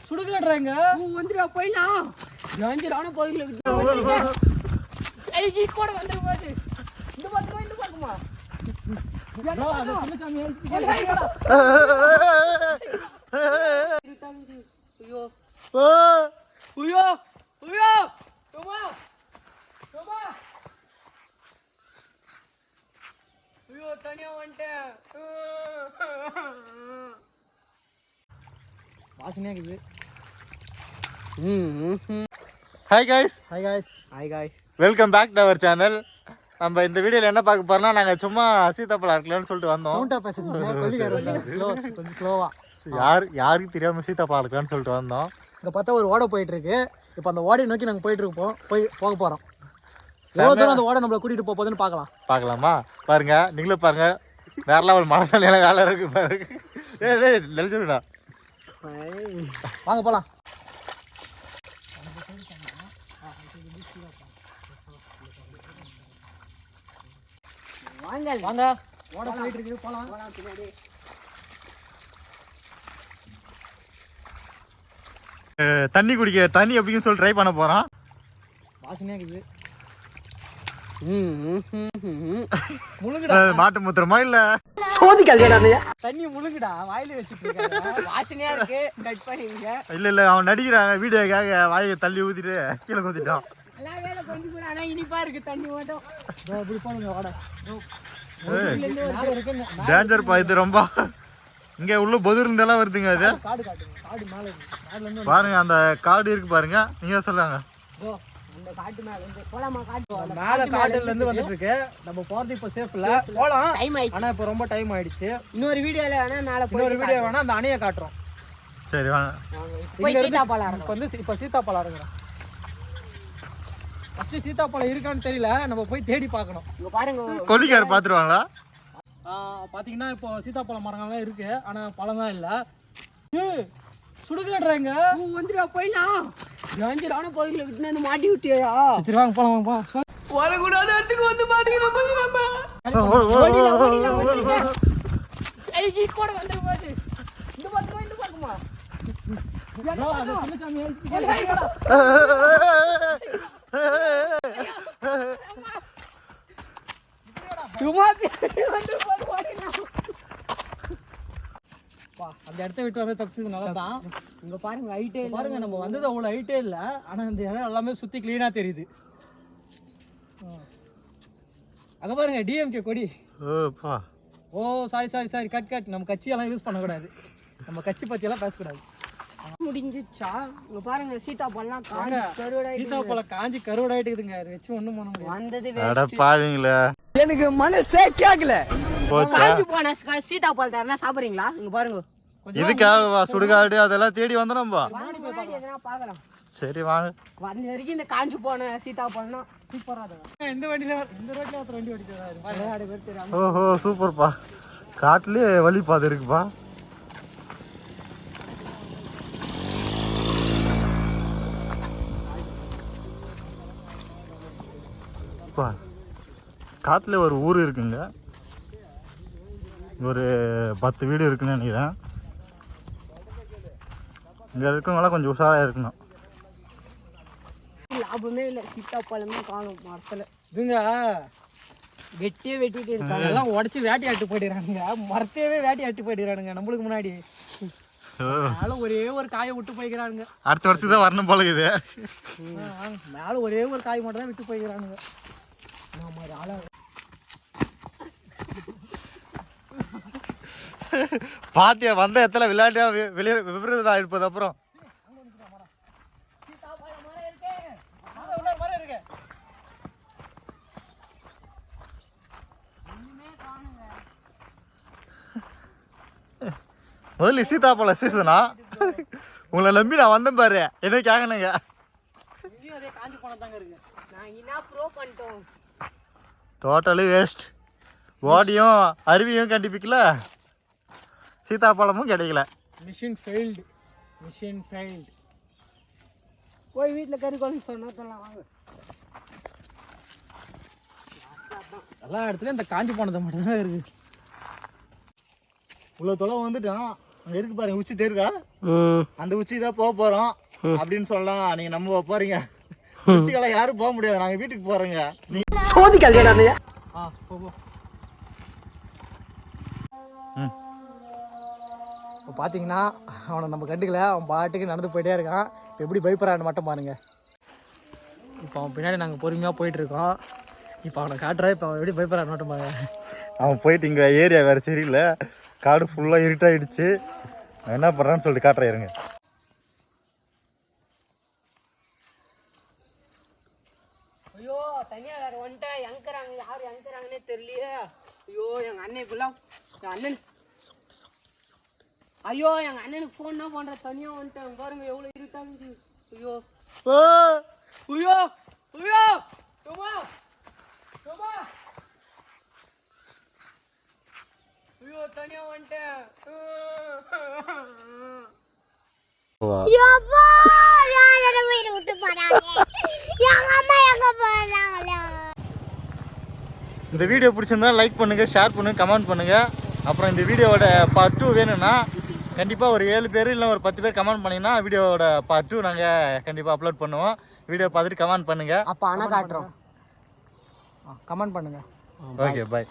சுடுகாடுறாங்க வந்துடா போயிடலாம். ஜாஞ்சிரான கோயிலுக்கு கூட வந்துட போகுது. இந்த பக்கமா இந்த பக்கமா தனியா வந்துட்டேன். வாசனையா இருக்குது. Hi guys, hi guys, welcome back to our channel. நம்ம இந்த வீடியோவில் என்ன பார்க்க போறோம்னா, நாங்கள் சும்மா சீத்தாப்பழம் இருக்கலாம்னு சொல்லிட்டு வந்தோம். சவுண்டா பேசுறீங்க, கொஞ்சம் ஸ்லோவா. யாருக்கு தெரியாமல் சீத்தாப்பழம் இருக்கலாம்னு சொல்லிட்டு வந்தோம். இங்கே பார்த்தா ஒரு ஓடை போயிட்டு இருக்கு. இப்போ அந்த ஓடையை நோக்கி நாங்கள் போயிட்டு இருக்கோம், போக போகிறோம். எவ்வளோ தூரம் அந்த ஓடை நம்மளை கூட்டிகிட்டு போகுதுன்னு பார்க்கலாமா? பாருங்க, நீங்களும் பாருங்க. வேற லெவல் மழை தண்ணியான வேலை இருக்கு பாருங்க. சொல்லுடா, வாங்க போகலாம். வாங்க ஓட போயிட்டு இருக்கு, போலாம். தண்ணி குடிக்க தண்ணி எப்படின்னு சொல்லி ட்ரை பண்ண போறோம். வாசனையா இருக்குது. முழுங்குடா, மாட்டு மூத்திரமா இல்ல தண்ணி முழுங்குடா, வாயில வச்சுட்டு இருக்காங்க. வாசனையா இருக்கு, கட் பண்ணிங்க. இல்ல அவன் நடிக்கிறாங்க வீடியோக்காக, வாயை தள்ளி ஊத்திட்டு கீழே ஊத்திட்டான். எல்லாம் வேலை கொஞ்சம் கூட, ஆனா இனிப்பா இருக்கு தண்ணி மட்டும். இப்படி போனுங்க ஓட. டேஞ்சர் பா இது ரொம்ப. இங்க உள்ள பொதுர் இருந்தெல்லாம் வருதுங்க. அது காடு காட்டுங்க, காடு மேல இருக்கு. பாருங்க, அந்த காடு இருக்கு பாருங்க. நீங்க சொல்லுங்க, அந்த காட்டு மேல இருந்து போலாமா? காட்டு மேல காட்டுல இருந்து வந்துட்டு இருக்கு. நம்ம போறது இப்ப சேஃப் இல்ல, போலாம். டைம் ஆயிடுச்சு. ஆனா இப்ப ரொம்ப டைம் ஆயிடுச்சு. இன்னொரு வீடியோல வேணா நாளை இன்னொரு வீடியோ வேணா அந்த அணையை காட்டுறோம். சரி வாங்க. போய் சீதாப்பழம் இப்ப வந்து இப்ப சீத்தாப்பழம் இருக்குறோம். ஃபர்ஸ்ட் சீத்தாப்பழம் இருக்கான்னு தெரியல, நம்ம போய் தேடி பார்க்கணும். இங்க பாருங்க, கொல்லிக்கார பாத்துருவாங்களா? பாத்தீங்கன்னா இப்போ சீத்தாப்பழம் மரங்கள்லாம் இருக்கு, ஆனா பழம் தான் இல்ல. சுடுகாடுறாங்க. வந்துடா போயிடலாம். ஜாஞ்சிரான கோயிலுக்கு கிட்ட வந்து மாட்டி விட்டியா? சரி வாங்க போலாம், வாங்க. வரக்கூடாத இடத்துக்கு வந்து மாட்டிக்கிறோம் கூட வந்துட போகுது. இந்த பக்கமா இந்த பக்கமா அந்த இடத்த விட்டு வந்து தப்பிச்சது நல்லதான். இங்க பாருங்க, ஹைட்டே பாருங்க, நம்ம வந்தது அவ்வளவு ஹைட்டே இல்ல, ஆனா இந்த இடம் எல்லாமே சுத்தி கிளீனா தெரியுது. அங்க பாருங்க டிஎம்கே கொடி. ஓ சாரி, கட். நம்ம கட்சி எல்லாம் யூஸ் பண்ணக்கூடாது. நம்ம கட்சி பத்தி எல்லாம் பேசக்கூடாது. முடிஞ்சிச்சா? இங்க பாருங்க, சீத்தாப்பழம் காஞ்சி சீத்தாப்பழம் காஞ்சி கருவடாயிட்டுதுங்க. அதை வச்சு ஒண்ணும் பண்ண முடியாது. வந்தது பாவீங்களா, எனக்கு மனசே கேக்கல. போச்சா? காஞ்சி போன சீத்தாப்பழம் தரனா சாப்பிடுறீங்களா? இங்க பாருங்க, இதுக்காக சுடுகாடு அதெல்லாம் தேடி வந்தோம் நம்ம. எதனா பார்க்கலாம். சரி வாங்க. வந்த வரைக்கும் இந்த காஞ்சி போன சீத்தாப்பழம் சூப்பரா இருக்கும். இந்த ரோட்ல ஒருத்தர் வண்டி ஓடிட்டு ஓஹோ சூப்பர்ப்பா. காட்டுலயே வழி பாதை இருக்குப்பா. காட்டுல ஒரு ஊர் இருக்குங்க. ஒரு 10 வீடு இருக்குன்னு நினைக்கிறேன். இங்க இருக்கவங்களாம் கொஞ்சம் உஷாரா இருக்கணும். லாபமே இல்ல, சீத்தாப்பழமே காணும் மரத்துல. இதுங்க வெட்டிட்டு இருக்காங்க. எல்லாம் உடச்சு வேட்டையாட்டு போயிடுறானுங்க. மரத்தையவே வேட்டையாட்டு போயிடுறானுங்க நம்மளுக்கு முன்னாடி. மேல ஒரே ஒரு காயை விட்டு போய்க்கிறானுங்க. அடுத்த வருஷம் தான் வரணும் போல இது. மேல ஒரே ஒரு காய் மட்டும் தான் விட்டு போய்க்கிறானுங்க. பாத்தியா, வந்த இடத்துல விளையாட்டியா விபரீதம் இருப்பது. அப்புறம் முதல்ல சீத்தாப்பழ சீசனா உங்களை நம்பி நான் வந்தேன் பாரு, என்ன கேட்கணுங்க. Totally waste. ஓடியும் அருவியும் கண்டிப்பிக்கல, சீத்தாப்பழமும் கிடைக்கல. Machine failed. போய் வீட்டில் கறி குழம்பு சொன்னா வாங்க. எல்லா இடத்துலயும் இந்த காஞ்சி போனது மட்டும் தான் இருக்கு. இவ்வளோ தொலை வந்துட்டான். அங்கே இருக்கு பாருங்க உச்சி தெரியுதா அந்த உச்சி தான் போக போகிறோம் அப்படின்னு சொல்லலாம். நீங்கள் நம்ப போகிறீங்க உச்சிக்கெல்லாம் யாரும் போக முடியாது. நாங்கள் வீட்டுக்கு போகிறோங்க. சோதிக்காதீங்க. இப்போ பார்த்தீங்கன்னா அவனை நம்ம கண்டுக்கல, அவன் பாட்டுக்கு நடந்து போயிட்டே இருக்கான். இப்போ எப்படி பயப்படுறான்னு மட்டும் பாருங்க. இப்போ அவன் பின்னாடி நாங்கள் பொறுமையாக போயிட்டுருக்கோம். இப்போ அவனை காட்டுறா, இப்போ அவன் எப்படி பயப்படுறான்னு மட்டும் பாருங்க. அவன் போயிட்டு இங்கே ஏரியா வேறு சரியில்லை, காடு ஃபுல்லாக இருட்டாயிடுச்சு. என்ன பண்ணுறான்னு சொல்லிட்டு காட்டுறேன் இருங்க. ஐயோ தனியா வேற வந்துட்டேன். எங்கிறாங்க யாரு எங்கிறாங்கன்னே தெரியலையே. ஐயோ எங்க அண்ணன் இப்பெல்லாம் என் அண்ணன் ஐயோ எங்க அண்ணனுக்கு ஃபோன் தான் பண்ற. தனியா வந்துட்டேன் பாருங்க எவ்வளவு இருட்டாங்க. ஐயோ ஐயோ ஐயோ தோமா தோமா ஐயோ தனியா வந்துட்டேன். இந்த வீடியோ பிடிச்சிருந்தா லைக் பண்ணுங்கள், ஷேர் பண்ணுங்கள், கமெண்ட் பண்ணுங்கள். அப்புறம் இந்த வீடியோவோட பார்ட் 2 வேணும்னா கண்டிப்பாக ஒரு 7 பேர் இல்லை ஒரு 10 பேர் கமெண்ட் பண்ணிங்கன்னா வீடியோவோட பார்ட் 2 நாங்கள் கண்டிப்பாக அப்லோட் பண்ணுவோம். வீடியோ பார்த்துட்டு கமெண்ட் பண்ணுங்கள். அப்போ அண்ணா காட்டுறோம். கமெண்ட் பண்ணுங்கள். Okay bye.